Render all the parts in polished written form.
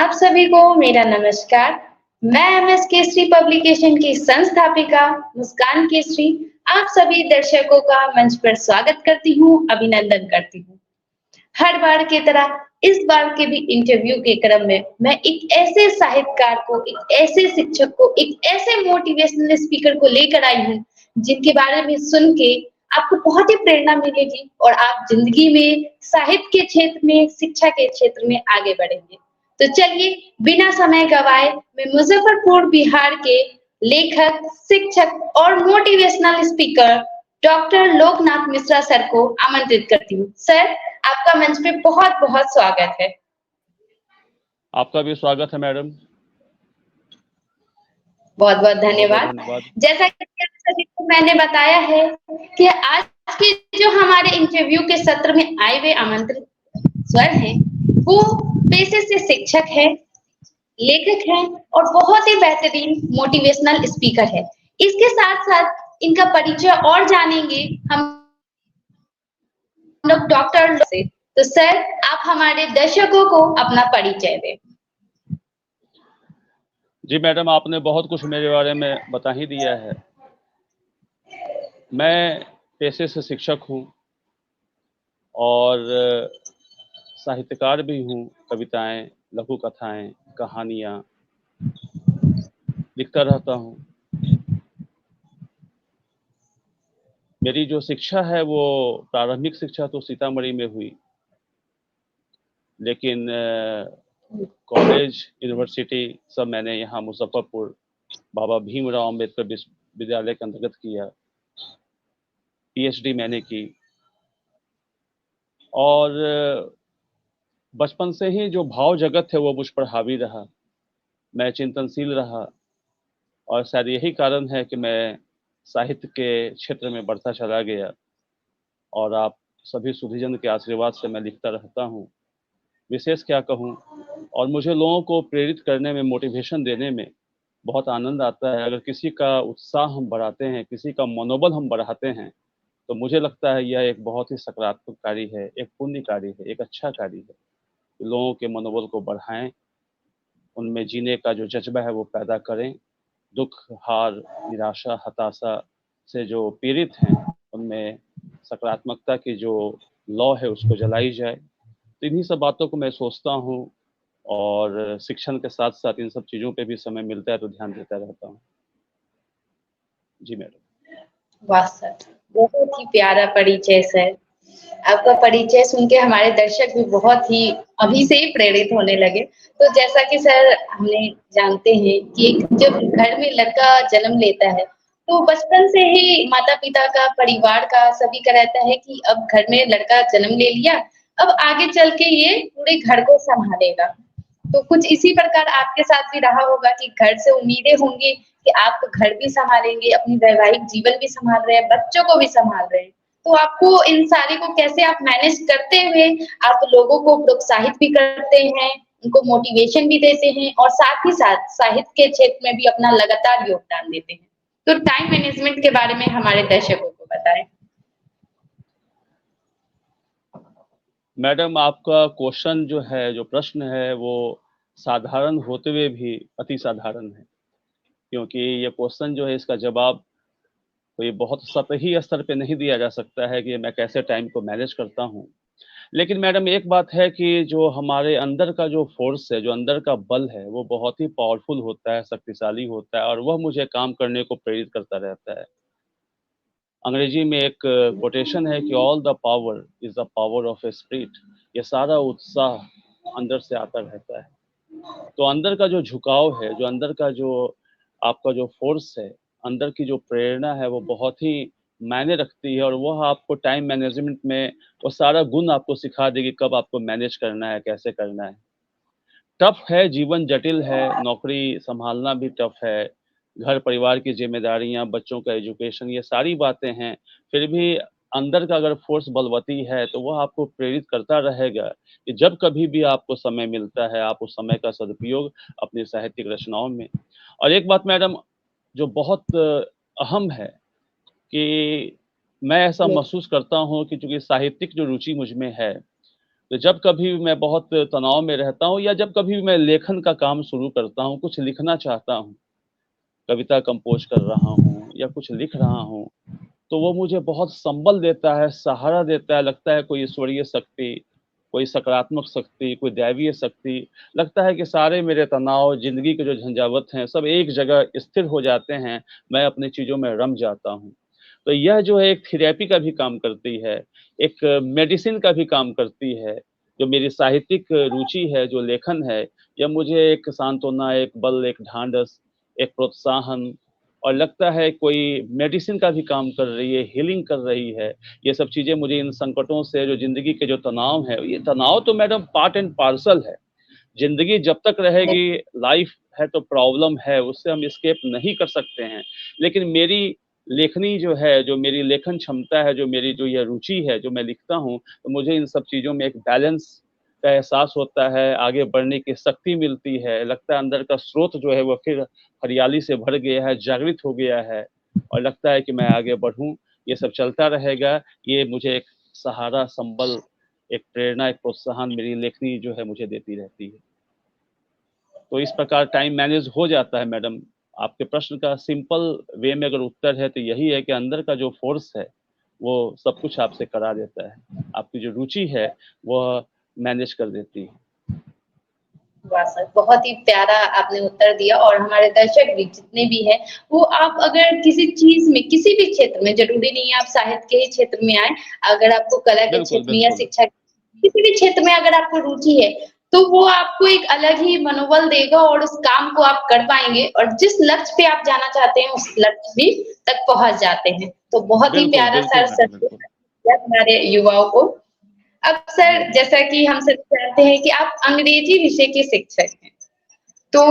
आप सभी को मेरा नमस्कार। मैं एमएस केसरी पब्लिकेशन की संस्थापिका मुस्कान केसरी आप सभी दर्शकों का मंच पर स्वागत करती हूँ, अभिनंदन करती हूँ। हर बार की तरह इस बार के भी इंटरव्यू के क्रम में मैं एक ऐसे साहित्यकार को, एक ऐसे शिक्षक को, एक ऐसे मोटिवेशनल स्पीकर को लेकर आई हूँ, जिनके बारे में सुन के आपको बहुत ही प्रेरणा मिलेगी और आप जिंदगी में साहित्य के क्षेत्र में, शिक्षा के क्षेत्र में आगे बढ़ेंगे। तो चलिए बिना समय गवाए मैं मुजफ्फरपुर बिहार के लेखक, शिक्षक और motivational speaker doctor Loknath Mishra sir को आमंत्रित करती हूँ। सर, आपका मंच पे बहुत बहुत स्वागत है। आपका भी स्वागत है मैडम। बहुत बहुत धन्यवाद। जैसा कि सभी को मैंने बताया है कि आज के जो हमारे इंटरव्यू के सत्र में आए हुए आमंत्रित स्वर हैं, वो पेशे से शिक्षक है, लेखक है और बहुत ही बेहतरीन मोटिवेशनल स्पीकर है। इसके साथ साथ इनका परिचय और जानेंगे हम लोग डॉक्टर से। तो सर, आप हमारे दर्शकों को अपना परिचय दें। जी मैडम, आपने बहुत कुछ मेरे बारे में बता ही दिया है। मैं पेशे से शिक्षक हूँ और साहित्यकार भी हूँ। कविताएं, लघु कथाएं, कहानियाँ लिखता रहता हूँ। मेरी जो शिक्षा है वो प्रारंभिक शिक्षा तो सीतामढ़ी में हुई, लेकिन कॉलेज, यूनिवर्सिटी सब मैंने यहाँ मुजफ्फरपुर बाबा भीमराव अम्बेडकर विश्वविद्यालय के अंतर्गत किया। पीएचडी मैंने की और बचपन से ही जो भाव जगत है वो मुझ पर हावी रहा। मैं चिंतनशील रहा और शायद यही कारण है कि मैं साहित्य के क्षेत्र में बढ़ता चला गया और आप सभी सुधीजन के आशीर्वाद से मैं लिखता रहता हूँ। विशेष क्या कहूँ, और मुझे लोगों को प्रेरित करने में, मोटिवेशन देने में बहुत आनंद आता है। अगर किसी का उत्साह हम बढ़ाते हैं, किसी का मनोबल हम बढ़ाते हैं, तो मुझे लगता है यह एक बहुत ही सकारात्मक कार्य है, एक पुण्य कार्य है, एक अच्छा कार्य है। लोगों के मनोबल को बढ़ाएं, उनमें जीने का जो जज्बा है वो पैदा करें। दुख, हार, निराशा, हताशा से जो पीड़ित हैं, उनमें सकारात्मकता की जो लौ है उसको जलाई जाए। तो इन्हीं सब बातों को मैं सोचता हूँ और शिक्षण के साथ साथ इन सब चीज़ों पे भी समय मिलता है तो ध्यान देता रहता हूँ। जी मैडम। वाह सर, बहुत ही प्यारा परिचय सर। आपका परिचय सुन के हमारे दर्शक भी बहुत ही अभी से ही प्रेरित होने लगे। तो जैसा कि सर हमने जानते हैं कि जब घर में लड़का जन्म लेता है, तो बचपन से ही माता-पिता का, परिवार का, सभी का रहता है कि अब घर में लड़का जन्म ले लिया, अब आगे चल के ये पूरे घर को संभालेगा। तो कुछ इसी प्रकार आपके साथ भी रहा होगा कि घर से उम्मीदें होंगी कि आप घर भी संभालेंगे, अपनी वैवाहिक जीवन भी संभाल रहे हैं, बच्चों को भी संभाल रहे हैं। तो आपको इन सारे को कैसे आप मैनेज करते हुए आप लोगों को प्रोत्साहित भी करते हैं, उनको मोटिवेशन भी देते हैं और साथ ही साथ साहित्य के क्षेत्र में भी अपना लगातार योगदान देते हैं। तो टाइम मैनेजमेंट के बारे में हमारे दर्शकों को बताएं। मैडम, आपका क्वेश्चन जो है, जो प्रश्न है, वो साधारण होते हुए भी अति साधारण है, क्योंकि ये क्वेश्चन जो है इसका जवाब तो ये बहुत सतही स्तर पे नहीं दिया जा सकता है कि मैं कैसे टाइम को मैनेज करता हूँ। लेकिन मैडम एक बात है कि जो हमारे अंदर का जो फोर्स है, जो अंदर का बल है, वो बहुत ही पावरफुल होता है, शक्तिशाली होता है और वह मुझे काम करने को प्रेरित करता रहता है। अंग्रेजी में एक कोटेशन है कि all the power is the power of a spirit. ये सारा उत्साह अंदर से आता रहता है। तो अंदर का जो झुकाव है, जो अंदर का जो आपका जो फोर्स है, अंदर की जो प्रेरणा है, वो बहुत ही मायने रखती है और वह आपको टाइम मैनेजमेंट में वो सारा गुण आपको सिखा देगी, कब आपको मैनेज करना है, कैसे करना है। टफ है, जीवन जटिल है, नौकरी संभालना भी टफ है, घर परिवार की जिम्मेदारियां, बच्चों का एजुकेशन, ये सारी बातें हैं। फिर भी अंदर का अगर फोर्स बलवती है तो वह आपको प्रेरित करता रहेगा कि जब कभी भी आपको समय मिलता है, आप उस समय का सदुपयोग अपनी साहित्यिक रचनाओं में। और एक बात मैडम जो बहुत अहम है कि मैं ऐसा महसूस करता हूँ कि चूंकि साहित्यिक जो रुचि मुझ में है, तो जब कभी मैं बहुत तनाव में रहता हूँ या जब कभी मैं लेखन का काम शुरू करता हूँ, कुछ लिखना चाहता हूँ, कविता कंपोज़ कर रहा हूँ या कुछ लिख रहा हूँ, तो वो मुझे बहुत संबल देता है, सहारा देता है, लगता है कोई ईश्वरीय शक्ति, कोई सकारात्मक शक्ति, कोई दैवीय शक्ति, लगता है कि सारे मेरे तनाव, ज़िंदगी के जो झंझावत हैं, सब एक जगह स्थिर हो जाते हैं, मैं अपनी चीज़ों में रम जाता हूँ। तो यह जो है एक थेरेपी का भी काम करती है, एक मेडिसिन का भी काम करती है, जो मेरी साहित्यिक रुचि है, जो लेखन है, यह मुझे एक सांत्वना, एक बल, एक ढाँढस, एक प्रोत्साहन और लगता है कोई मेडिसिन का भी काम कर रही है, हीलिंग कर रही है। ये सब चीज़ें मुझे इन संकटों से जो ज़िंदगी के जो तनाव है, ये तनाव तो मैडम पार्ट एंड पार्सल है। ज़िंदगी जब तक रहेगी, लाइफ़ है तो प्रॉब्लम है, उससे हम एस्केप नहीं कर सकते हैं। लेकिन मेरी लेखनी जो है, जो मेरी लेखन क्षमता है, जो मेरी जो ये रुचि है, जो मैं लिखता हूँ, तो मुझे इन सब चीज़ों में एक बैलेंस का एहसास होता है, आगे बढ़ने की शक्ति मिलती है, लगता है अंदर का स्रोत जो है वो फिर हरियाली से भर गया है, जागृत हो गया है और लगता है कि मैं आगे बढ़ूँ, ये सब चलता रहेगा, ये मुझे एक सहारा, संबल, एक प्रेरणा, एक प्रोत्साहन मेरी लेखनी जो है मुझे देती रहती है। तो इस प्रकार टाइम मैनेज हो जाता है मैडम। आपके प्रश्न का सिंपल वे में अगर उत्तर है तो यही है कि अंदर का जो फ़ोर्स है, वो सब कुछ आपसे करा देता है। आपकी जो रुचि है, वह मैनेज कर देती है। वाह सर, बहुत ही प्यारा आपने उत्तर दिया और हमारे दर्शक भी जितने भी हैं, वो आप अगर किसी चीज़ में, किसी भी क्षेत्र में, ज़रूरी नहीं है आप साहित्य के ही क्षेत्र में आएँ, अगर आपको कला के बिल्कुल, क्षेत्र में या बिल्कुल। शिक्षा किसी भी क्षेत्र में अगर आपको रुचि है, तो वो आपको एक अलग ही मनोबल देगा और उस काम को आप कर पाएँगे और जिस लक्ष्य पे आप जाना चाहते हैं, उस लक्ष्य भी तक पहुँच जाते हैं। तो बहुत ही बिल्कुल, प्यारा बिल्कुल सर मैडम, सच बिल्कुल। में हमारे युवाओं को। अब जी। सर जैसा कि हम सभी जानते हैं कि आप अंग्रेजी विषय के शिक्षक हैं। तो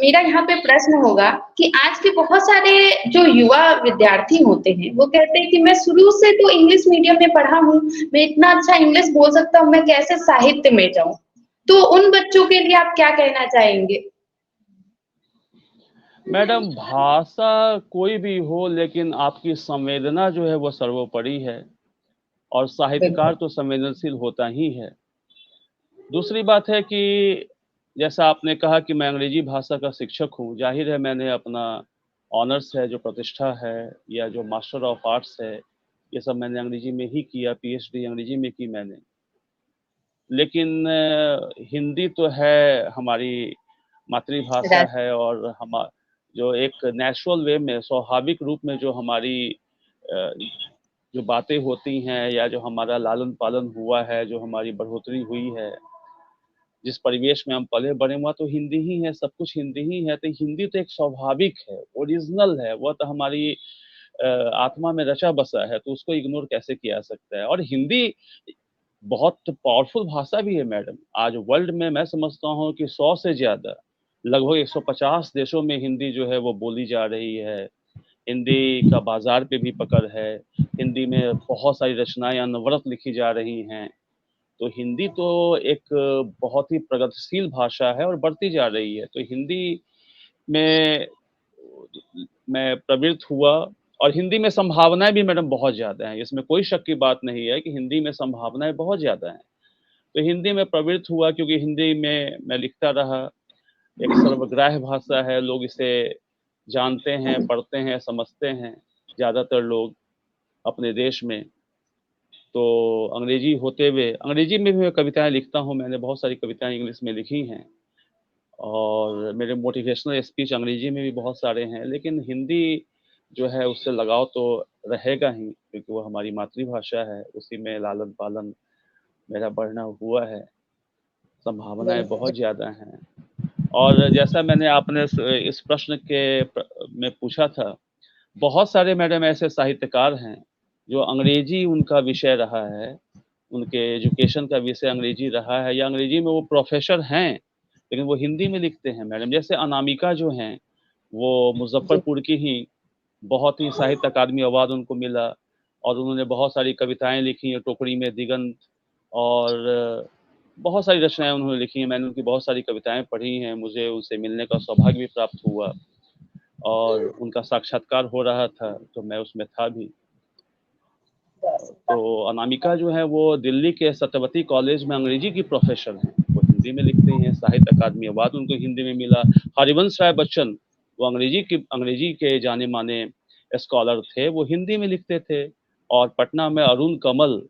मेरा यहाँ पे प्रश्न होगा कि आज के बहुत सारे जो युवा विद्यार्थी होते हैं, वो कहते हैं कि मैं शुरू से तो इंग्लिश मीडियम में पढ़ा हूँ, मैं इतना अच्छा इंग्लिश बोल सकता हूँ, मैं कैसे साहित्य में जाऊँ? तो उन बच्चों के लिए आप क्या कहना चाहेंगे? मैडम भाषा कोई भी हो लेकिन आपकी संवेदना जो है वो सर्वोपरि है और साहित्यकार बिल्कुल, तो संवेदनशील होता ही है। दूसरी बात है कि जैसा आपने कहा कि मैं अंग्रेजी भाषा का शिक्षक हूँ, ज़ाहिर है मैंने अपना ऑनर्स है, जो प्रतिष्ठा है या जो मास्टर ऑफ आर्ट्स है, ये सब मैंने अंग्रेजी में ही किया, पीएचडी अंग्रेजी में की मैंने। लेकिन हिंदी तो है हमारी मातृभाषा राज है और जो एक नेचुरल वे में स्वाभाविक रूप में जो हमारी अ, जो बातें होती हैं या जो हमारा लालन-पालन हुआ है, जो हमारी बढ़ोतरी हुई है, जिस परिवेश में हम पले-बड़े वहाँ तो हिंदी ही है, सब कुछ हिंदी ही है, तो हिंदी तो एक स्वाभाविक है, ओरिजिनल है, वह तो हमारी अ, आत्मा में रचा बसा है, तो उसको इग्नोर कैसे किया जा सकता है और हिंदी बहुत पावरफुल भाषा भी है मैडम। आज वर्ल्ड में मैं समझता हूँ कि 100 से ज़्यादा, लगभग 150 देशों में हिंदी जो है वो बोली जा रही है। हिंदी का बाज़ार पे भी पकड़ है। हिंदी में बहुत सारी रचनाएँ अनवरत लिखी जा रही हैं। तो हिंदी तो एक बहुत ही प्रगतिशील भाषा है और बढ़ती जा रही है। तो हिंदी में मैं प्रवृत्त हुआ और हिंदी में संभावनाएँ भी मैडम बहुत ज़्यादा हैं। इसमें कोई शक की बात नहीं है कि हिंदी में संभावनाएँ बहुत ज़्यादा हैं। तो हिंदी में प्रवृत्त हुआ क्योंकि हिंदी में मैं लिखता रहा, एक सर्वग्राह्य भाषा है, लोग इसे जानते हैं, पढ़ते हैं, समझते हैं, ज़्यादातर लोग अपने देश में। तो अंग्रेजी होते हुए अंग्रेजी में भी मैं कविताएँ लिखता हूँ, मैंने बहुत सारी कविताएँ इंग्लिश में लिखी हैं और मेरे मोटिवेशनल स्पीच अंग्रेजी में भी बहुत सारे हैं, लेकिन हिंदी जो है उससे लगाव तो रहेगा ही क्योंकि वो हमारी मातृभाषा है, उसी में लालन-पालन मेरा बढ़ना हुआ है, संभावनाएँ बिल्कुल, बहुत ज़्यादा हैं। और जैसा मैंने आपने इस प्रश्न के में पूछा था, बहुत सारे मैडम ऐसे साहित्यकार हैं, जो अंग्रेजी उनका विषय रहा है, उनके एजुकेशन का विषय अंग्रेजी रहा है या अंग्रेजी में वो प्रोफ़ेसर हैं, लेकिन वो हिंदी में लिखते हैं मैडम। जैसे अनामिका जो हैं, वो जी, मुज़फ़्फ़रपुर की ही बहुत ही साहित्य अकादमी अवार्ड उनको मिला और उन्होंने बहुत सारी कविताएँ लिखी हैं, टोकरी में दिगंत और बहुत सारी रचनाएँ उन्होंने लिखी हैं। मैंने उनकी बहुत सारी कविताएँ पढ़ी हैं, मुझे उनसे मिलने का सौभाग्य भी प्राप्त हुआ और उनका साक्षात्कार हो रहा था, तो मैं उसमें था भी। तो अनामिका जो है वो दिल्ली के सत्यवती कॉलेज में अंग्रेजी की प्रोफेसर हैं, वो हिंदी में लिखते हैं, साहित्य अकादमी अवार्ड उनको हिंदी में मिला। हरिवंश राय बच्चन वो अंग्रेजी के जाने माने स्कॉलर थे, वो हिंदी में लिखते थे। और पटना में अरुण कमल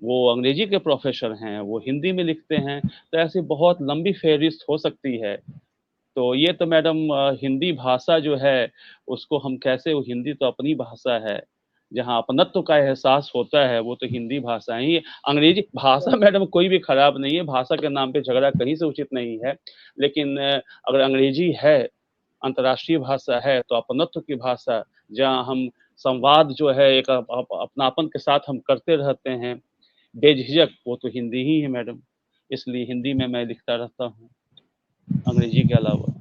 वो अंग्रेजी के प्रोफेसर हैं, वो हिंदी में लिखते हैं। तो ऐसी बहुत लंबी फहरिस्त हो सकती है। तो ये तो मैडम हिंदी भाषा जो है उसको हम कैसे, वो हिंदी तो अपनी भाषा है, जहाँ अपनत्व का एहसास होता है वो तो हिंदी भाषा ही है। अंग्रेजी भाषा मैडम कोई भी खराब नहीं है, भाषा के नाम पे झगड़ा कहीं से उचित नहीं है। लेकिन अगर अंग्रेजी है, अंतर्राष्ट्रीय भाषा है, तो अपनत्व की भाषा, जहाँ हम संवाद जो है एक अपनापन के साथ हम करते रहते हैं बेझिझक, वो तो हिंदी ही है मैडम। इसलिए हिंदी में मैं लिखता रहता हूँ अंग्रेजी के अलावा।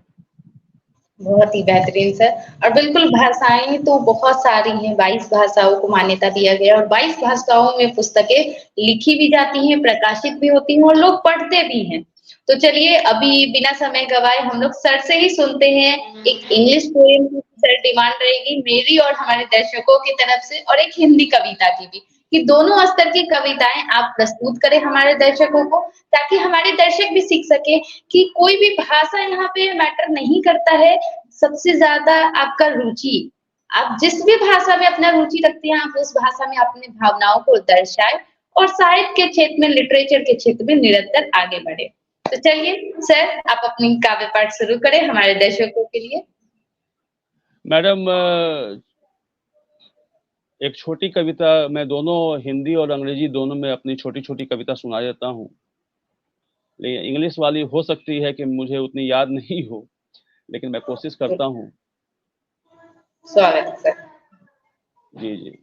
बहुत ही बेहतरीन सर। और बिल्कुल भाषाएं तो बहुत सारी हैं, 22 भाषाओं को मान्यता दिया गया और 22 भाषाओं में पुस्तकें लिखी भी जाती हैं, प्रकाशित भी होती हैं और लोग पढ़ते भी हैं। तो चलिए अभी बिना समय गवाए हम लोग सर से ही सुनते हैं एक इंग्लिश पोएम की सर डिमांड रहेगी मेरी और हमारे दर्शकों की तरफ से, और एक हिंदी कविता की भी, कि दोनों स्तर की कविताएं आप प्रस्तुत करें हमारे दर्शकों को, ताकि हमारे दर्शक भी सीख सके कि कोई भी भाषा यहाँ पे मैटर नहीं करता है। सबसे ज्यादा आपका रुचि, आप जिस भी भाषा में अपना रुचि रखते हैं आप उस भाषा में अपनी भावनाओं को दर्शाए और साहित्य के क्षेत्र में, लिटरेचर के क्षेत्र में निरंतर आगे बढ़े। तो चलिए सर आप अपनी काव्य पाठ शुरू करें हमारे दर्शकों के लिए। मैडम एक छोटी कविता, मैं दोनों हिंदी और अंग्रेजी दोनों में अपनी छोटी छोटी कविता सुना देता हूँ। लेकिन इंग्लिश वाली हो सकती है कि मुझे उतनी याद नहीं हो, लेकिन मैं कोशिश करता हूँ। स्वागत सर। जी जी।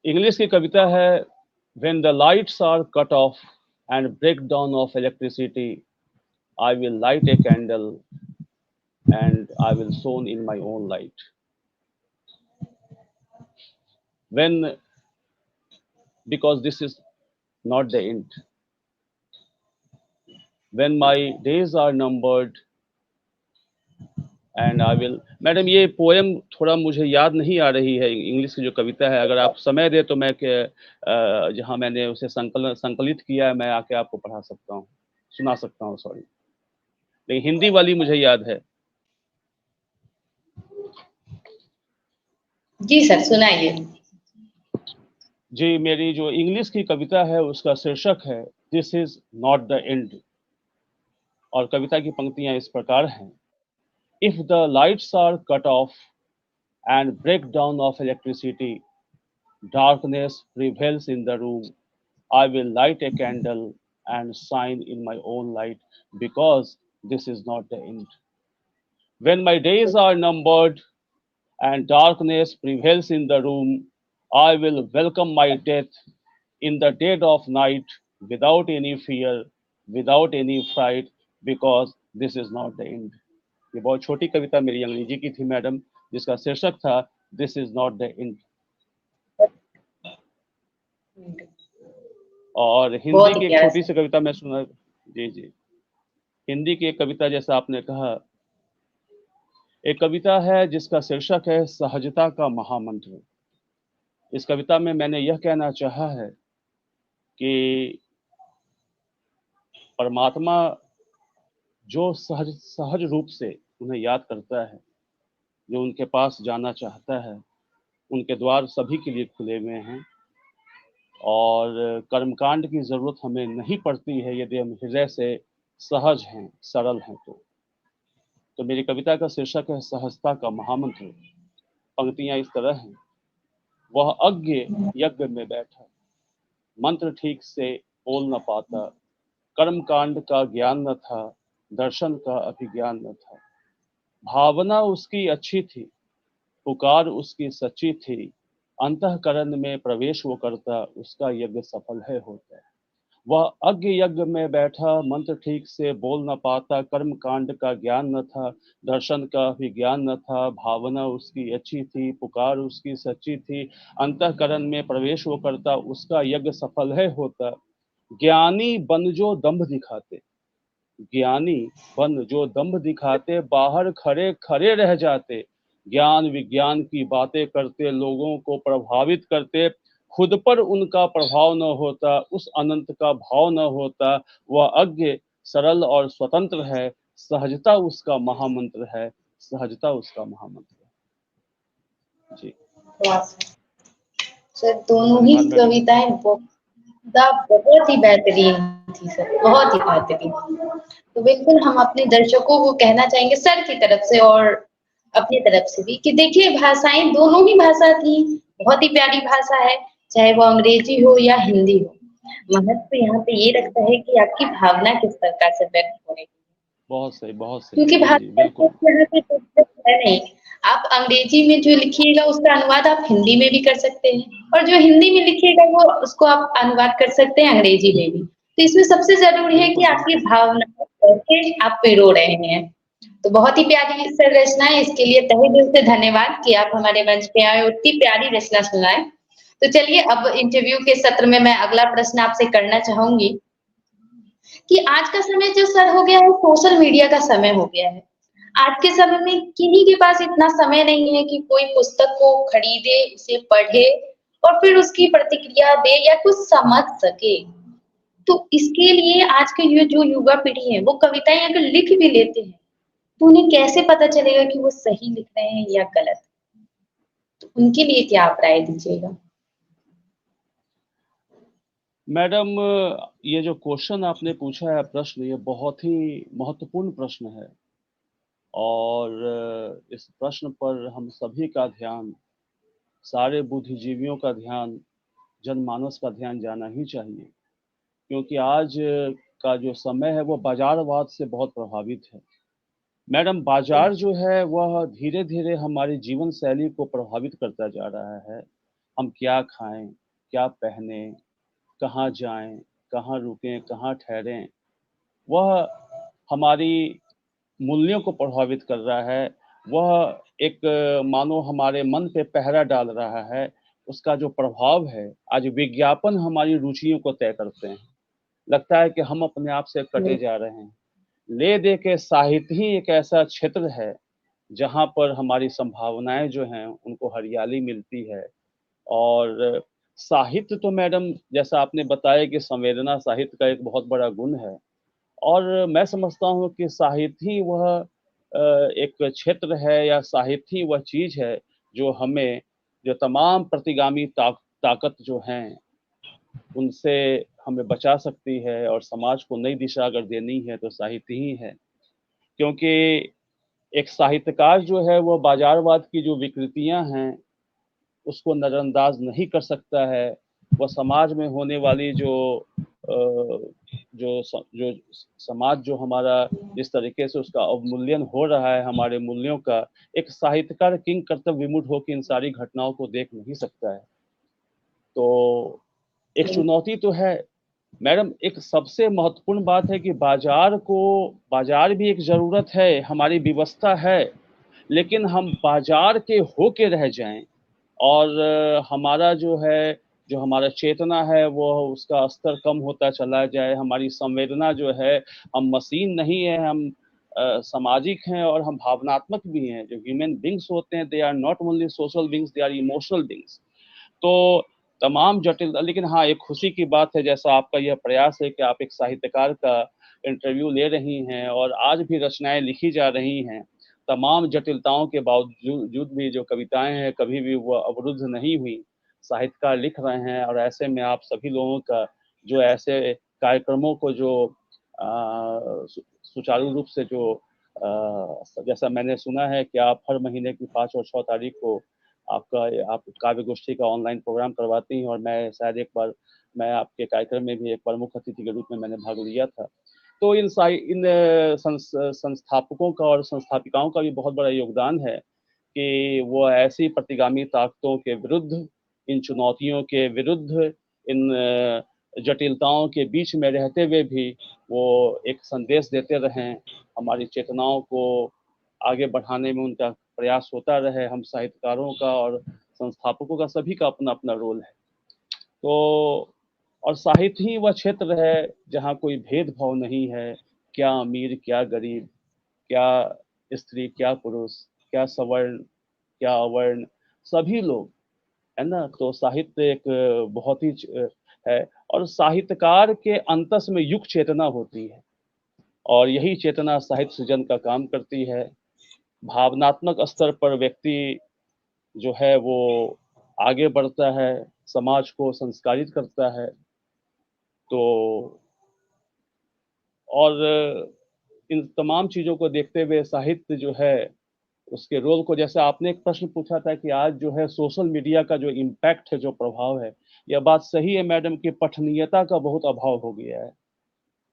इंग्लिश की कविता है, When the lights are cut off and breakdown of electricity, I will light a candle and I will shone in my own light. Because this is not the end. When my days are numbered and I will, madam ये poem थोड़ा मुझे याद नहीं आ रही है, English की जो कविता है, अगर आप समय दे तो मैं जहाँ मैंने उसे संकलित किया है मैं आके आपको पढ़ा सकता हूँ, सुना सकता हूँ, सॉरी। लेकिन हिंदी वाली मुझे याद है। जी सर सुनाइए। जी, मेरी जो इंग्लिश की कविता है उसका शीर्षक है this is not the end, और कविता की पंक्तियां इस प्रकार हैं। If the lights are cut off and break down of electricity, darkness prevails in the room, I will light a candle and shine in my own light, because this is not the end. When my days are numbered and darkness prevails in the room, I will welcome my death in the dead of night without any fear, without any fright, because this is not the end. ये बहुत छोटी कविता मेरी अंग्रेजी की थी madam, जिसका शीर्षक था this is not the end. और हिंदी की एक छोटी सी कविता मैं सुना। जी जी। हिंदी की एक कविता, जैसा आपने कहा, एक कविता है जिसका शीर्षक है सहजता का महामंत्र। इस कविता में मैंने यह कहना चाहा है कि परमात्मा जो सहज रूप से उन्हें याद करता है, जो उनके पास जाना चाहता है, उनके द्वार सभी के लिए खुले हुए हैं और कर्मकांड की जरूरत हमें नहीं पड़ती है यदि हम हृदय से सहज हैं, सरल हैं। तो मेरी कविता का शीर्षक है सहजता का महामंत्र। पंक्तियां इस तरह हैं। वह अज्ञ यज्ञ में बैठा, मंत्र ठीक से बोल न पाता, कर्मकांड का ज्ञान न था, दर्शन का अभिज्ञान न था। भावना उसकी अच्छी थी, पुकार उसकी सच्ची थी, अंतःकरण में प्रवेश वो करता, उसका यज्ञ सफल है होता है। वह अज्ञ यज्ञ में बैठा, मंत्र ठीक से बोल न पाता, कर्म कांड का ज्ञान न था, दर्शन का भी ज्ञान न था। भावना उसकी अच्छी थी, पुकार उसकी सच्ची थी, अंतःकरण में प्रवेश वो करता, उसका यज्ञ सफल है होता। ज्ञानी बन जो दंभ दिखाते, ज्ञानी बन जो दम्भ दिखाते, बाहर खड़े खड़े रह जाते। ज्ञान विज्ञान की बातें करते, लोगों को प्रभावित करते, खुद पर उनका प्रभाव न होता, उस अनंत का भाव न होता। वह अज्ञ सरल और स्वतंत्र है, सहजता उसका महामंत्र है, सहजता उसका महामंत्र है। जी वाह सर, दोनों ही धन्यवाद मैडम। कविताएं बहुत ही बेहतरीन थी सर, बहुत ही बेहतरीन। तो बिल्कुल हम अपने दर्शकों को कहना चाहेंगे सर की तरफ से और अपनी तरफ से भी कि देखिए भाषाएं दोनों ही भाषा थी, बहुत ही प्यारी भाषा है, चाहे वो अंग्रेजी हो या हिंदी हो। महत्व यहाँ पे ये रखता है कि आपकी भावना किस प्रकार से व्यक्त हो रही है। बहुत सही, बहुत सही। क्योंकि जी जी भाषा बिल्कुल। सिर्फ यहाँ पे दिक्कत है नहीं। आप अंग्रेजी में जो लिखिएगा उसका अनुवाद आप हिंदी में भी कर सकते हैं और जो हिंदी में लिखिएगा वो उसको आप अनुवाद कर सकते हैं अंग्रेजी में भी। तो इसमें सबसे जरूरी है कि बिल्कुल आपकी बिल्कुल। भावना कैसे आप पिरो रहे हैं। तो बहुत ही प्यारी सर रचना है, इसके लिए तहे दिल से धन्यवाद कि आप हमारे मंच पे आए और इतनी प्यारी रचना सुनाए। तो चलिए अब इंटरव्यू के सत्र में मैं अगला प्रश्न आपसे करना चाहूंगी कि आज का समय जो सर हो गया है सोशल मीडिया का समय हो गया है। आज के समय में किन्हीं के पास इतना समय नहीं है कि कोई पुस्तक को खरीदे, उसे पढ़े और फिर उसकी प्रतिक्रिया दे या कुछ समझ सके। तो इसके लिए आज के ये जो युवा पीढ़ी है वो कविताएं अगर लिख भी लेते हैं तो उन्हें कैसे पता चलेगा कि वो सही लिख रहे हैं या गलत? तो उनके लिए क्या आप राय दीजिएगा? मैडम, ये जो क्वेश्चन आपने पूछा है, प्रश्न, ये बहुत ही महत्वपूर्ण प्रश्न है और इस प्रश्न पर हम सभी का ध्यान, सारे बुद्धिजीवियों का ध्यान, जनमानस का ध्यान जाना ही चाहिए। क्योंकि आज का जो समय है वो बाजारवाद से बहुत प्रभावित है। मैडम, बाजार जो है वह धीरे धीरे हमारी जीवन शैली को प्रभावित करता जा रहा है। हम क्या खाएं, क्या पहने, कहाँ जाएं, कहाँ रुकें, कहाँ ठहरें, वह हमारी मूल्यों को प्रभावित कर रहा है। वह एक मानो हमारे मन पे पहरा डाल रहा है। उसका जो प्रभाव है, आज विज्ञापन हमारी रुचियों को तय करते हैं। लगता है कि हम अपने आप से कटे जा रहे हैं। ले दे के साहित्य ही एक ऐसा क्षेत्र है जहाँ पर हमारी संभावनाएं जो हैं उनको हरियाली मिलती है। और साहित्य तो मैडम, जैसा आपने बताया कि संवेदना साहित्य का एक बहुत बड़ा गुण है। और मैं समझता हूँ कि साहित्य ही वह एक क्षेत्र है, या साहित्य ही वह चीज है जो हमें, जो तमाम प्रतिगामी ताकत जो हैं उनसे हमें बचा सकती है। और समाज को नई दिशा अगर देनी है तो साहित्य ही है। क्योंकि एक साहित्यकार जो है वो बाजारवाद की जो विकृतियां हैं उसको नजरअंदाज नहीं कर सकता है। वह समाज में होने वाली जो समाज जो हमारा, जिस तरीके से उसका अवमूल्यन हो रहा है हमारे मूल्यों का, एक साहित्यकार किंग कर्तव्य विमुख होकर इन सारी घटनाओं को देख नहीं सकता है। तो एक चुनौती तो है मैडम। एक सबसे महत्वपूर्ण बात है कि बाजार भी एक जरूरत है, हमारी व्यवस्था है। लेकिन हम बाजार के होके रह जाएं और हमारा जो है, जो हमारा चेतना है वो उसका स्तर कम होता चला जाए। हमारी संवेदना जो है, हम मशीन नहीं है, हम सामाजिक हैं और हम भावनात्मक भी हैं। जो ह्यूमन बींग्स होते हैं, they are not only social beings, they are emotional beings. तो तमाम जटिल, लेकिन हाँ, एक खुशी की बात है जैसा आपका यह प्रयास है कि आप एक साहित्यकार का इंटरव्यू ले रही हैं और आज भी रचनाएं लिखी जा रही हैं। तमाम जटिलताओं के बावजूद भी जो कविताएं हैं कभी भी वो अवरुद्ध नहीं हुई, साहित्यकार लिख रहे हैं। और ऐसे में आप सभी लोगों का जो ऐसे कार्यक्रमों को जो सुचारू रूप से जो जैसा मैंने सुना है कि आप हर महीने की 5 और 6 तारीख को आप काव्य गोष्ठी का ऑनलाइन प्रोग्राम करवाती हैं, और मैं शायद एक बार मैं आपके कार्यक्रम में भी एक बार मुख्य अतिथि के रूप में मैंने भाग लिया था। तो इन संस्थापकों का और संस्थापिकाओं का भी बहुत बड़ा योगदान है कि वो ऐसी प्रतिगामी ताकतों के विरुद्ध, इन चुनौतियों के विरुद्ध, इन जटिलताओं के बीच में रहते हुए भी वो एक संदेश देते रहें, हमारी चेतनाओं को आगे बढ़ाने में उनका प्रयास होता रहे। हम साहित्यकारों का और संस्थापकों का सभी का अपना अपना रोल है। तो और साहित्य ही वह क्षेत्र है जहाँ कोई भेदभाव नहीं है, क्या अमीर, क्या गरीब, क्या स्त्री, क्या पुरुष, क्या सवर्ण, क्या अवर्ण, सभी लोग, है ना। तो साहित्य एक बहुत ही है, और साहित्यकार के अंतस में युग चेतना होती है, और यही चेतना साहित्य सृजन का काम करती है। भावनात्मक स्तर पर व्यक्ति जो है वो आगे बढ़ता है, समाज को संस्कारित करता है। तो और इन तमाम चीज़ों को देखते हुए साहित्य जो है उसके रोल को, जैसे आपने एक प्रश्न पूछा था कि आज जो है सोशल मीडिया का जो इम्पैक्ट है, जो प्रभाव है, यह बात सही है मैडम कि पठनीयता का बहुत अभाव हो गया है।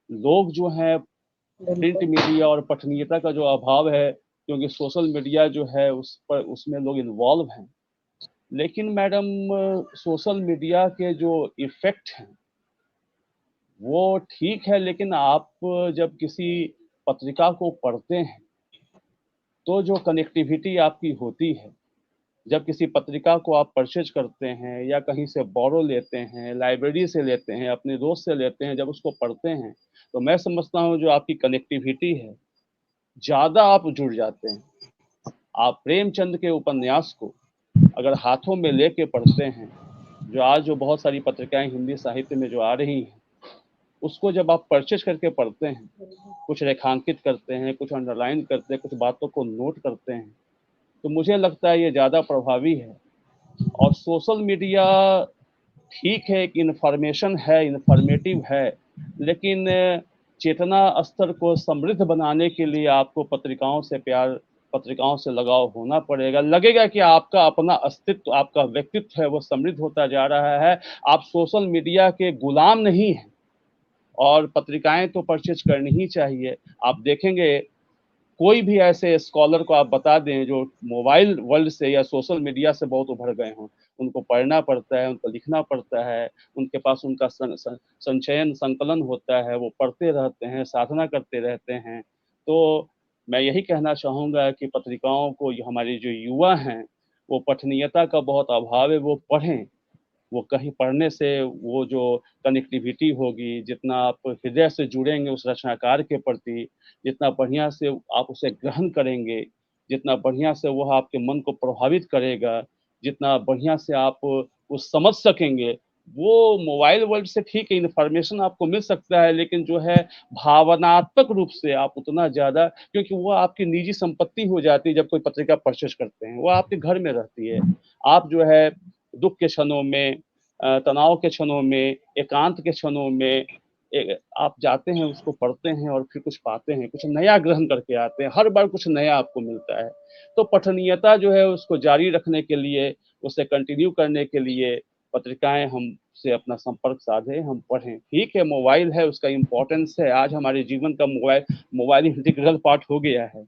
लोग जो हैं प्रिंट बिल्कुल। मीडिया और पठनीयता का जो अभाव है, क्योंकि सोशल मीडिया जो है उस पर उसमें लोग इन्वॉल्व हैं। लेकिन मैडम सोशल मीडिया के जो इफ़ेक्ट हैं वो ठीक है, लेकिन आप जब किसी पत्रिका को पढ़ते हैं तो जो कनेक्टिविटी आपकी होती है, जब किसी पत्रिका को आप परचेज करते हैं या कहीं से बोरो लेते हैं, लाइब्रेरी से लेते हैं, अपने दोस्त से लेते हैं, जब उसको पढ़ते हैं तो मैं समझता हूँ जो आपकी कनेक्टिविटी है, ज़्यादा आप जुड़ जाते हैं। आप प्रेमचंद के उपन्यास को अगर हाथों में लेके पढ़ते हैं, जो बहुत सारी पत्रिकाएं हिंदी साहित्य में जो आ रही हैं, उसको जब आप परचेज करके पढ़ते हैं, कुछ रेखांकित करते हैं, कुछ अंडरलाइन करते हैं, कुछ बातों को नोट करते हैं, तो मुझे लगता है ये ज़्यादा प्रभावी है। और सोशल मीडिया ठीक है, एक इन्फॉर्मेशन है, इन्फॉर्मेटिव है, लेकिन चेतना स्तर को समृद्ध बनाने के लिए आपको पत्रिकाओं से प्यार, पत्रिकाओं से लगाव होना पड़ेगा। लगेगा कि आपका अपना अस्तित्व, आपका व्यक्तित्व है वो समृद्ध होता जा रहा है, आप सोशल मीडिया के गुलाम नहीं हैं। और पत्रिकाएं तो परचेज करनी ही चाहिए। आप देखेंगे कोई भी ऐसे स्कॉलर को आप बता दें जो मोबाइल वर्ल्ड से या सोशल मीडिया से बहुत उभर गए हों, उनको पढ़ना पड़ता है, उनको लिखना पड़ता है, उनके पास उनका संचयन संकलन होता है, वो पढ़ते रहते हैं, साधना करते रहते हैं। तो मैं यही कहना चाहूँगा कि पत्रिकाओं को, हमारे जो युवा हैं, वो पठनीयता का बहुत अभाव है, वो पढ़ें। वो कहीं पढ़ने से वो जो कनेक्टिविटी होगी, जितना आप हृदय से जुड़ेंगे उस रचनाकार के प्रति, जितना बढ़िया से आप उसे ग्रहण करेंगे, जितना बढ़िया से वह आपके मन को प्रभावित करेगा, जितना बढ़िया से आप वो समझ सकेंगे, वो मोबाइल वर्ल्ड से ठीक है, इन्फॉर्मेशन आपको मिल सकता है, लेकिन जो है भावनात्मक रूप से आप उतना ज़्यादा, क्योंकि वो आपकी निजी संपत्ति हो जाती है। जब कोई पत्रिका परचेज करते हैं, वो आपके घर में रहती है। आप जो है दुख के क्षणों में, तनाव के क्षणों में, एकांत के क्षणों में आप जाते हैं, उसको पढ़ते हैं और फिर कुछ पाते हैं, कुछ नया ग्रहण करके आते हैं, हर बार कुछ नया आपको मिलता है। तो पठनीयता जो है उसको जारी रखने के लिए, उसे कंटिन्यू करने के लिए पत्रिकाएं हमसे अपना संपर्क साधें, हम पढ़ें। ठीक है, मोबाइल है, उसका इम्पोर्टेंस है, आज हमारे जीवन का मोबाइल इंटीग्रल पार्ट हो गया है।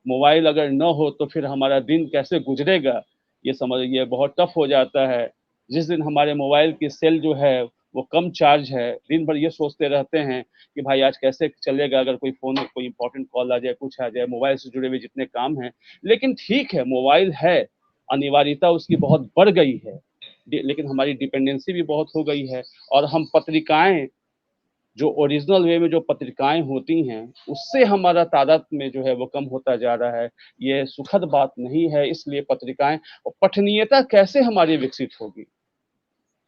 मोबाइल अगर न हो तो फिर हमारा दिन कैसे गुजरेगा, ये समझिए बहुत टफ हो जाता है। जिस दिन हमारे मोबाइल की सेल जो है वो कम चार्ज है, दिन भर ये सोचते रहते हैं कि भाई आज कैसे चलेगा, अगर कोई फ़ोन, कोई इंपॉर्टेंट कॉल आ जाए, कुछ आ जाए, मोबाइल से जुड़े हुए जितने काम हैं। लेकिन ठीक है, मोबाइल है, अनिवार्यता उसकी बहुत बढ़ गई है, लेकिन हमारी डिपेंडेंसी भी बहुत हो गई है। और हम पत्रिकाएं, जो ओरिजिनल वे में जो पत्रिकाएं होती हैं, उससे हमारा तादात्म्य में जो है वो कम होता जा रहा है। ये सुखद बात नहीं है। इसलिए पत्रिकाएं, और पठनीयता कैसे हमारी विकसित होगी,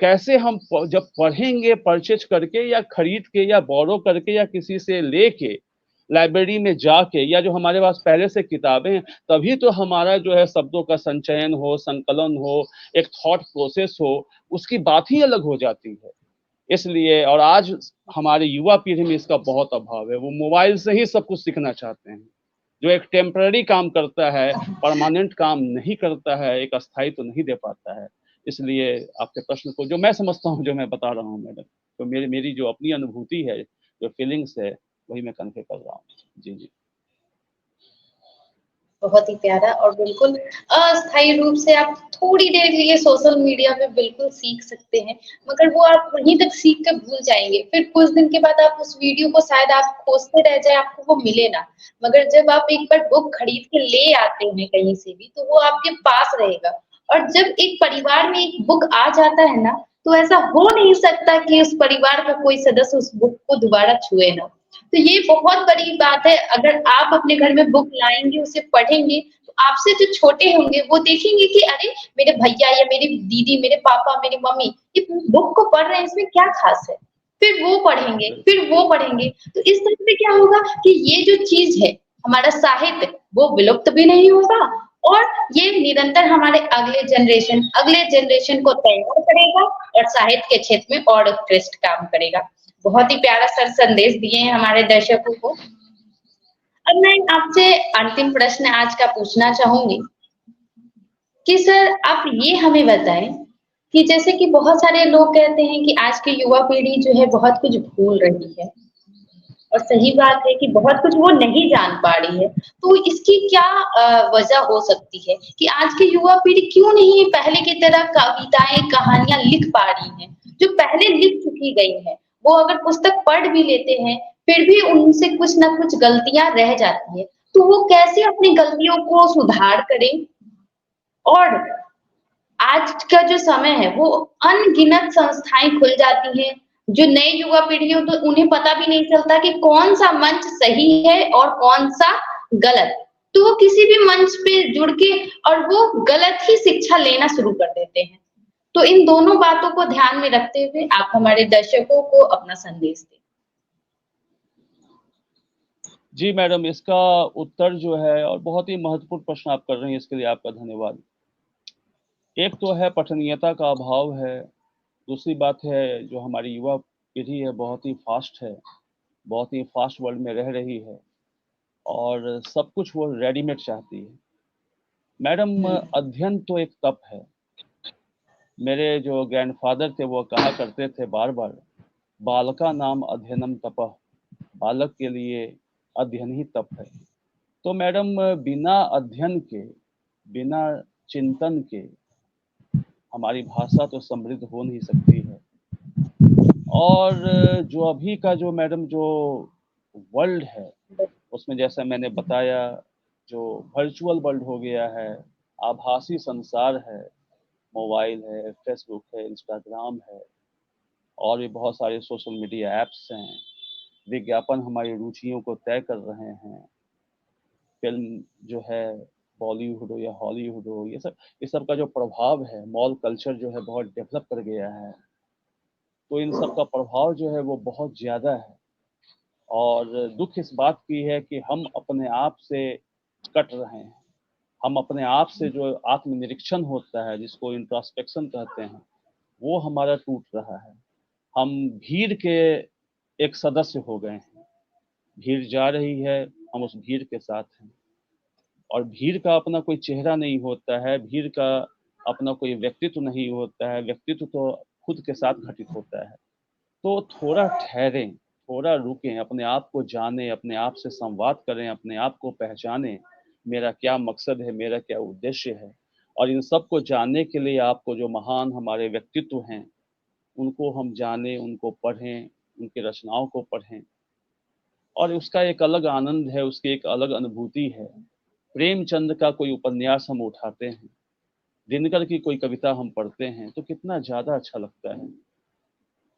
कैसे हम जब पढ़ेंगे परचेज करके या खरीद के या बोरो करके या किसी से लेके, लाइब्रेरी में जाके, या जो हमारे पास पहले से किताबें हैं, तभी तो हमारा जो है शब्दों का संचयन हो, संकलन हो, एक थॉट प्रोसेस हो, उसकी बात ही अलग हो जाती है। इसलिए, और आज हमारे युवा पीढ़ी में इसका बहुत अभाव है। वो मोबाइल से ही सब कुछ सीखना चाहते हैं, जो एक टेम्पररी काम करता है, परमानेंट काम नहीं करता है, एक स्थायित्व तो नहीं दे पाता है। इसलिए आपके प्रश्न को जो मैं समझता हूँ, जो मैं बता रहा हूँ मैडम, तो मेरी जो अपनी अनुभूति है, जो फीलिंग्स है, वही मैं कन्वे कर रहा हूँ। जी, जी। बहुत ही प्यारा। और बिल्कुल अस्थायी रूप से आप थोड़ी देर के लिए सोशल मीडिया पे बिल्कुल सीख सकते हैं, मगर वो आप वहीं तक सीख कर भूल जाएँगे। फिर कुछ दिन के बाद आप उस वीडियो को शायद आप खोजते रह जाएँ, आपको वो मिले ना। मगर जब आप एक बार बुक खरीद के ले आते हैं कहीं से भी, तो वो आपके पास रहेगा। और जब एक परिवार में एक बुक आ जाता है ना, तो ऐसा हो नहीं सकता कि उस परिवार का कोई सदस्य उस बुक को दोबारा छुए ना। तो ये बहुत बड़ी बात है, अगर आप अपने घर में बुक लाएँगे, उसे पढ़ेंगे, तो आपसे जो छोटे होंगे वो देखेंगे कि अरे! मेरे भैया या मेरी दीदी, मेरे पापा, मेरी मम्मी ये बुक को पढ़ रहे हैं, इसमें क्या ख़ास है? फिर वो पढ़ेंगे, बिल्कुल, फिर वो पढ़ेंगे, तो इस तरह से क्या होगा कि ये जो चीज़ है, हमारा साहित्य, वो विलुप्त भी नहीं होगा और ये निरंतर हमारे अगले जनरेशन को तैयार करेगा और साहित्य के क्षेत्र में और उत्कृष्ट काम करेगा। बहुत ही प्यारा सर संदेश दिए हैं हमारे दर्शकों को। अब मैं आपसे अंतिम प्रश्न आज का पूछना चाहूँगी कि सर आप ये हमें बताएँ कि जैसे कि बहुत सारे लोग कहते हैं कि आज की युवा पीढ़ी जो है बहुत कुछ भूल रही है और सही बात है कि बहुत कुछ वो नहीं जान पा रही है। तो इसकी क्या वजह हो सकती है कि आज की युवा पीढ़ी क्यों नहीं पहले की तरह कविताएँ, कहानियाँ लिख पा रही हैं, जो पहले लिख चुकी गई हैं। वो अगर पुस्तक पढ़ भी लेते हैं, फिर भी उनसे कुछ न कुछ गलतियाँ रह जाती हैं। तो वो कैसे अपनी गलतियों को सुधार करें? और आज का जो समय है वो अनगिनत संस्थाएँ खुल जाती हैं, जो नई युवा पीढ़ी हो तो उन्हें पता भी नहीं चलता कि कौन-सा मंच सही है और कौन-सा गलत। तो वो किसी भी मंच पे जुड़ के और वो गलत ही शिक्षा लेना शुरू कर देते हैं। तो इन दोनों बातों को ध्यान में रखते हुए आप हमारे दर्शकों को अपना संदेश दें। जी मैडम, इसका उत्तर जो है और बहुत ही महत्वपूर्ण प्रश्न आप कर रही हैं, इसके लिए आपका धन्यवाद। एक तो है पठनीयता का अभाव है, दूसरी बात है जो हमारी युवा पीढ़ी है बहुत ही फ़ास्ट है, बहुत ही फ़ास्ट वर्ल्ड में रह रही है और सब कुछ वो रेडीमेड चाहती है। मैडम, हुँ, अध्ययन तो एक तप है। मेरे जो ग्रैंडफ़ादर थे वो कहा करते थे बार-बार, "बालका नाम अध्ययनम तपः", बालक के लिए अध्ययन ही तप है। तो मैडम, बिना अध्ययन के, बिना चिंतन के हमारी भाषा तो समृद्ध हो नहीं सकती है। और जो अभी का जो मैडम जो वर्ल्ड है, उसमें जैसा मैंने बताया जो वर्चुअल वर्ल्ड हो गया है, आभासी संसार है, मोबाइल है, फ़ेसबुक है, इंस्टाग्राम है और भी बहुत सारे सोशल मीडिया ऐप्स हैं। विज्ञापन हमारी रुचियों को तय कर रहे हैं। फ़िल्म जो है बॉलीवुड हो या हॉलीवुड हो, ये सब का जो प्रभाव है, मॉल कल्चर जो है बहुत डेवलप कर गया है। तो इन सब का प्रभाव जो है वो बहुत ज़्यादा है और दुःख इस बात की है कि हम अपने आप से कट रहे हैं। हम अपने आप से जो आत्मनिरीक्षण होता है, जिसको इंट्रोस्पेक्शन कहते हैं, वो हमारा टूट रहा है। हम भीड़ के एक सदस्य हो गए हैं। भीड़ जा रही है, हम उस भीड़ के साथ हैं और भीड़ का अपना कोई चेहरा नहीं होता है, भीड़ का अपना कोई व्यक्तित्व नहीं होता है, व्यक्तित्व तो खुद के साथ घटित होता है। तो थोड़ा ठहरें, थोड़ा रुकें, अपने आप को जानें, अपने आप से संवाद करें, अपने आप को पहचानें, मेरा क्या मकसद है, मेरा क्या उद्देश्य है। और इन सब को जानने के लिए आपको जो महान हमारे व्यक्तित्व हैं, उनको हम जानें, उनको पढ़ें, उनकी रचनाओं को पढ़ें और उसका एक अलग आनंद है, उसकी एक अलग अनुभूति है। प्रेमचंद का कोई उपन्यास हम उठाते हैं, दिनकर की कोई कविता हम पढ़ते हैं, तो कितना ज़्यादा अच्छा लगता है।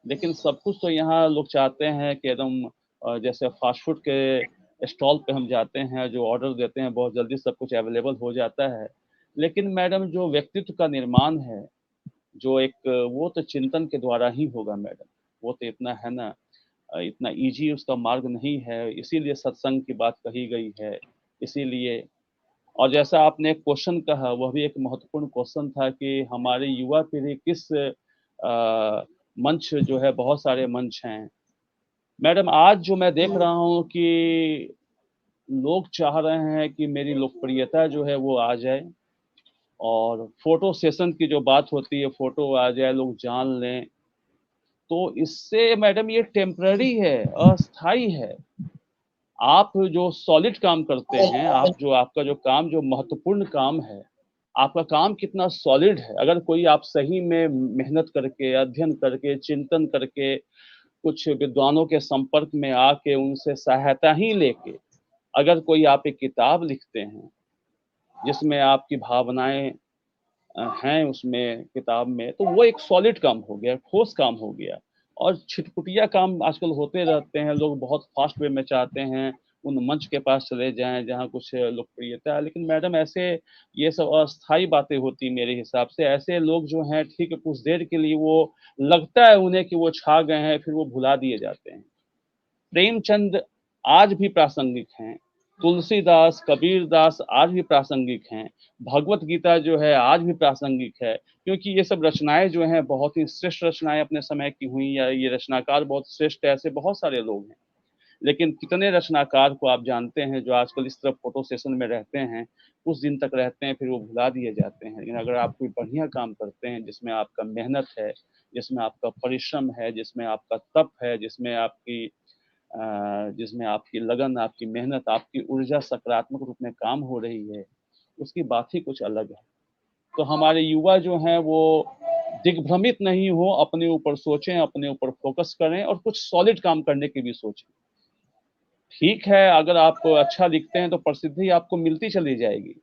लेकिन सब कुछ तो यहाँ लोग चाहते हैं कि एकदम जैसे फ़ास्ट फ़ूड के स्टॉल पे हम जाते हैं, जो ऑर्डर देते हैं, बहुत जल्दी सब कुछ अवेलेबल हो जाता है। लेकिन मैडम जो व्यक्तित्व का निर्माण है, जो एक वो तो चिंतन के द्वारा ही होगा मैडम। वो तो इतना है ना इतना ईज़ी उसका मार्ग नहीं है, इसीलिए सत्संग की बात कही गई है। इसीलिए और जैसा आपने एक क्वेश्चन कहा, वह भी एक महत्वपूर्ण क्वेश्चन था कि हमारी युवा पीढ़ी किस मंच जो है बहुत सारे मंच हैं। मैडम आज जो मैं देख हुँ, रहा हूँ कि लोग चाह रहे हैं कि मेरी लोकप्रियता जो है वो आ जाए और फ़ोटो सेशन की जो बात होती है, फ़ोटो आ जाए, लोग जान लें। तो इससे मैडम ये टेम्परेरी है, अस्थायी है। आप जो सॉलिड काम करते हैं, बिल्कुल, आपका जो काम जो महत्वपूर्ण काम है, आपका काम कितना सॉलिड है। अगर कोई आप सही में मेहनत करके, अध्ययन करके, चिंतन करके, कुछ विद्वानों के संपर्क में आके उनसे सहायता ही लेके, अगर कोई आप एक किताब लिखते हैं, जिसमें आपकी भावनाएँ हैं उसमें किताब में, तो वो एक सॉलिड काम हो गया, ठोस काम हो गया। और छिटपुटिया काम आजकल होते रहते हैं, लोग बहुत फास्ट वे में चाहते हैं उन मंच के पास चले जाएं जहां कुछ लोकप्रियता है। लेकिन मैडम ऐसे ये सब अस्थाई बातें होती मेरे हिसाब से। ऐसे लोग जो हैं ठीक है कुछ देर के लिए वो लगता है उन्हें कि वो छा गए हैं, फिर वो भुला दिए जाते हैं। प्रेमचंद आज भी प्रासंगिक हैं, तुलसीदास, कबीरदास आज भी प्रासंगिक हैं, भगवत गीता जो है आज भी प्रासंगिक है, क्योंकि ये सब रचनाएं जो हैं बहुत ही श्रेष्ठ रचनाएं अपने समय की हुई, या ये रचनाकार बहुत श्रेष्ठ है, ऐसे बहुत सारे लोग हैं। लेकिन कितने रचनाकार को आप जानते हैं जो आजकल इस तरह फोटो सेशन में रहते हैं, कुछ दिन तक रहते हैं फिर वो भुला दिए जाते हैं। लेकिन अगर आप कोई बढ़िया काम करते हैं जिसमें आपका मेहनत है, जिसमें आपका परिश्रम है, जिसमें आपका तप है, जिसमें आपकी लगन, आपकी मेहनत, आपकी ऊर्जा सकारात्मक रूप में काम हो रही है, उसकी बात ही कुछ अलग है। तो हमारे युवा जो हैं वो दिग्भ्रमित नहीं हो, अपने ऊपर सोचें, अपने ऊपर फोकस करें और कुछ सॉलिड काम करने की भी सोचें। ठीक है, अगर आप अच्छा लिखते हैं तो प्रसिद्धि आपको मिलती चली जाएगी,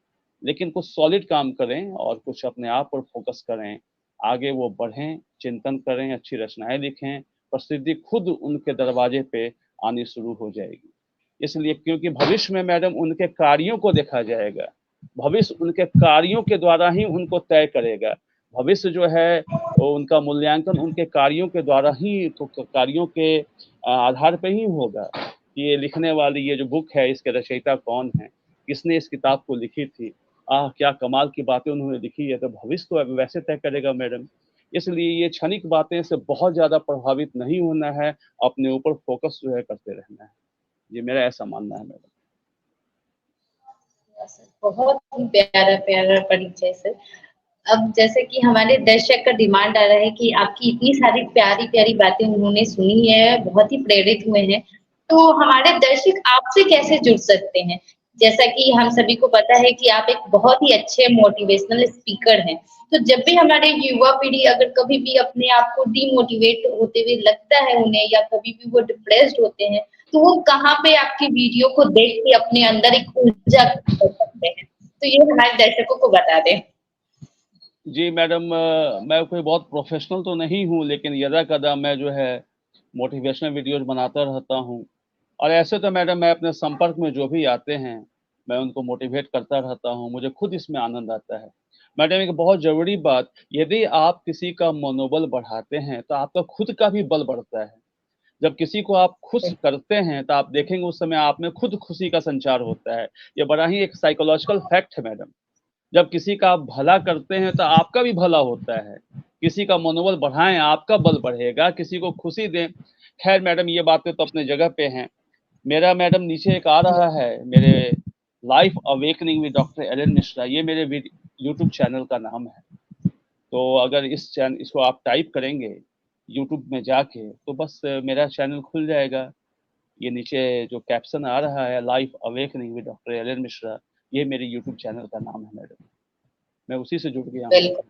लेकिन कुछ सॉलिड काम करें और कुछ अपने आप पर फोकस करें, आगे वो बढ़ें, चिंतन करें, अच्छी रचनाएं लिखें, प्रसिद्धि खुद उनके दरवाजे पे आनी शुरू हो जाएगी। इसलिए क्योंकि भविष्य में मैडम उनके कार्यों को देखा जाएगा, भविष्य उनके कार्यों के द्वारा ही उनको तय करेगा। भविष्य जो है वो उनका मूल्यांकन उनके कार्यों के द्वारा ही, तो कार्यों के आधार पे ही होगा। ये लिखने वाली ये जो बुक है इसके रचयिता कौन है, किसने इस किताब को लिखी थी, क्या कमाल की बातें उन्होंने लिखी है, तो भविष्य तो अब वैसे तय करेगा मैडम। इसलिए ये क्षणिक बातें से बहुत ज्यादा प्रभावित नहीं होना है, अपने ऊपर फोकस जो है करते रहना है। ये मेरा ऐसा मानना है मैडम। बहुत ही प्यारा प्यारा परिचय सर। अब जैसे कि हमारे दर्शक का डिमांड आ रहा है कि आपकी इतनी सारी प्यारी-प्यारी बातें उन्होंने सुनी है, बहुत ही प्रेरित हुए हैं। तो हमारे दर्शक आपसे कैसे जुड़ सकते हैं? जैसा कि हम सभी को पता है कि आप एक बहुत ही अच्छे मोटिवेशनल स्पीकर हैं। तो जब भी हमारे युवा पीढ़ी अगर कभी भी अपने आप को डिमोटिवेट होते हुए लगता है उन्हें, या कभी भी वो डिप्रेस्ड होते हैं, तो वो कहाँ पे आपकी वीडियो को देख के अपने अंदर एक ऊर्जा कर सकते हैं? तो ये हमारे दर्शकों को बता दें। जी मैडम, मैं कोई बहुत प्रोफेशनल तो नहीं हूँ, लेकिन यदा-कदा मैं जो है मोटिवेशनल वीडियोज़ बनाता रहता हूँ। और ऐसे तो मैडम मैं अपने संपर्क में जो भी आते हैं, मैं उनको मोटिवेट करता रहता हूँ, मुझे खुद इसमें आनंद आता है। मैडम एक बहुत ज़रूरी बात, यदि आप किसी का मनोबल बढ़ाते हैं, तो आपका खुद का भी बल बढ़ता है। जब किसी को आप खुश करते हैं, तो आप देखेंगे उस समय आप में खुद खुशी का संचार होता है। ये बड़ा ही एक साइकोलॉजिकल फैक्ट है मैडम। जब किसी का आप भला करते हैं तो आपका भी भला होता है। किसी का मनोबल बढ़ाएँ, आपका बल बढ़ेगा, किसी को खुशी दें। ख़ैर मैडम ये बातें तो अपनी जगह पे हैं। मेरा मैडम नीचे एक आ रहा है, मेरे life awakening with doctor Alan Mishra, ये मेरे यूट्यूब चैनल का नाम है। तो अगर इसको आप टाइप करेंगे यूट्यूब में जाके, तो बस मेरा चैनल खुल जाएगा। ये नीचे जो कैप्शन आ रहा है life awakening with doctor Alan Mishra, ये मेरे यूट्यूब चैनल का नाम है मैडम। मैं उसी से जुड़ गया हूँ। बिल्कुल।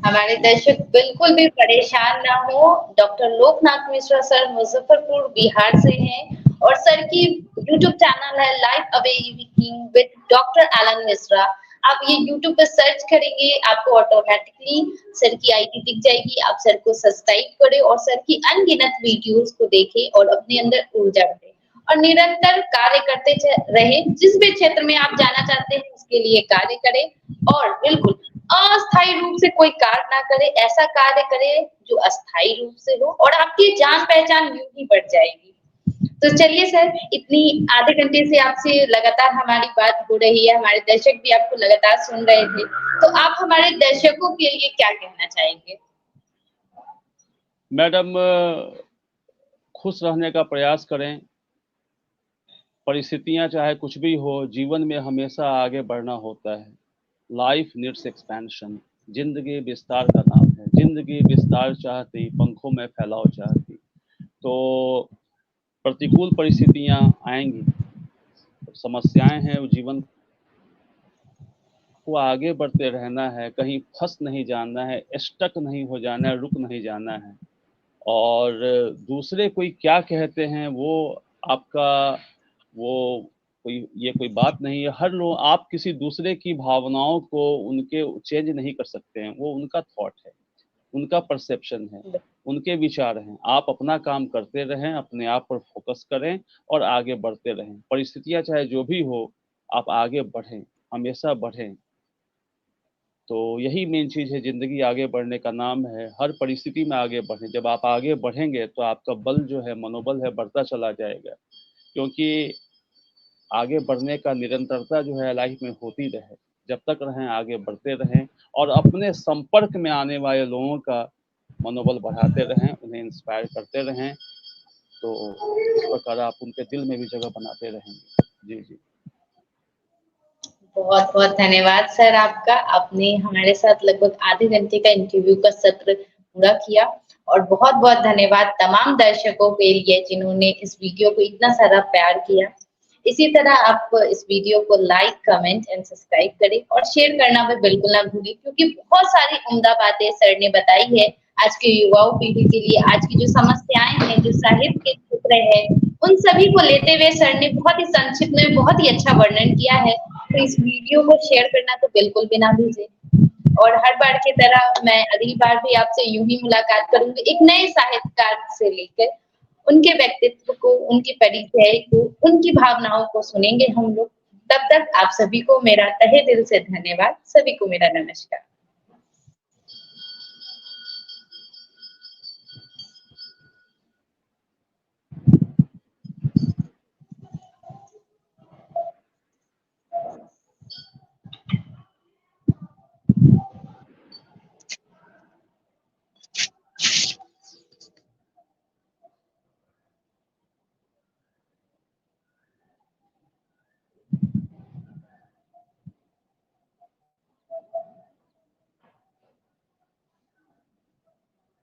हमारे दर्शक बिल्कुल भी परेशान ना हो। डॉक्टर लोकनाथ मिश्रा सर मुजफ्फरपुर बिहार से हैं और सर की यूट्यूब चैनल है life awakening with doctor Alan Mishra. आप ये यूट्यूब पे सर्च करेंगे, आपको ऑटोमेटिकली सर की आईडी दिख जाएगी। आप सर को सब्सक्राइब करें और सर की अनगिनत वीडियोस को देखें और अपने अंदर ऊर्जा भरें और निरंतर कार्य करते रहें। जिस भी क्षेत्र में आप जाना चाहते हैं उसके लिए कार्य करें और बिल्कुल अस्थायी रूप से कोई कार्य ना करे, ऐसा कार्य करे जो अस्थायी रूप से हो और आपकी जान पहचान यूं ही बढ़ जाएगी। तो चलिए सर, इतनी आधे घंटे से आपसे लगातार हमारी बात हो रही है, हमारे दर्शक भी आपको लगातार सुन रहे थे, तो आप हमारे दर्शकों के लिए क्या कहना चाहेंगे? मैडम खुश रहने का प्रयास करें। परिस्थितियां चाहे कुछ भी हो, जीवन में हमेशा आगे बढ़ना होता है। लाइफ नीड्स एक्सपेंशन, जिंदगी विस्तार का नाम है। जिंदगी विस्तार चाहती, पंखों में फैलाव चाहती। तो प्रतिकूल परिस्थितियां आएंगी, समस्याएं हैं, वो जीवन को आगे बढ़ते रहना है, कहीं फंस नहीं जाना है, स्टक नहीं हो जाना है, रुक नहीं जाना है। और दूसरे कोई क्या कहते हैं वो आपका, वो कोई बात नहीं है। हर लोग, आप किसी दूसरे की भावनाओं को उनके चेंज नहीं कर सकते हैं, वो उनका थॉट है। उनका परसेप्शन है, उनके विचार हैं। आप अपना काम करते रहें, अपने आप पर फोकस करें और आगे बढ़ते रहें। परिस्थितियाँ चाहे जो भी हो, आप आगे बढ़ें, हमेशा बढ़ें। तो यही मेन चीज़ है, ज़िंदगी आगे बढ़ने का नाम है, हर परिस्थिति में आगे बढ़ें। जब आप आगे बढ़ेंगे तो आपका बल जो है, मनोबल है, बढ़ता चला जाएगा। क्योंकि आगे बढ़ने का निरंतरता जो है लाइफ में होती रहे। जब तक रहें आगे बढ़ते रहें और अपने संपर्क में आने वाले लोगों का मनोबल बढ़ाते रहें, उन्हें इंस्पायर करते रहें, तो इस प्रकार आप उनके दिल में भी जगह बनाते रहेंगे। जी, जी। बहुत बहुत धन्यवाद सर आपका। आपने हमारे साथ लगभग आधे घंटे का इंटरव्यू का सत्र पूरा किया और बहुत बहुत धन्यवाद तमाम दर्शकों के लिए जिन्होंने इस वीडियो को इतना सारा प्यार किया। इसी तरह आप इस वीडियो को लाइक, कमेंट एंड सब्सक्राइब करें और शेयर करना भी बिल्कुल ना भूलें, क्योंकि बहुत सारी उम्दा बातें सर ने बताई है आज के युवाओं पीढ़ी के लिए। आज की जो समस्याएं हैं, जो साहित्य के क्षेत्र है, उन सभी को लेते हुए सर ने बहुत ही संक्षिप्त में बहुत ही अच्छा वर्णन किया है। तो इस वीडियो को शेयर करना तो बिल्कुल भी ना भूलें। और हर बार की तरह मैं अगली बार भी आपसे यूं ही मुलाकात करूंगी एक नए साहित्यकार से लेकर। उनके व्यक्तित्व को, उनके परिचय को, उनकी भावनाओं को सुनेंगे हम लोग। तब तक आप सभी को मेरा तहे दिल से धन्यवाद। सभी को मेरा नमस्कार।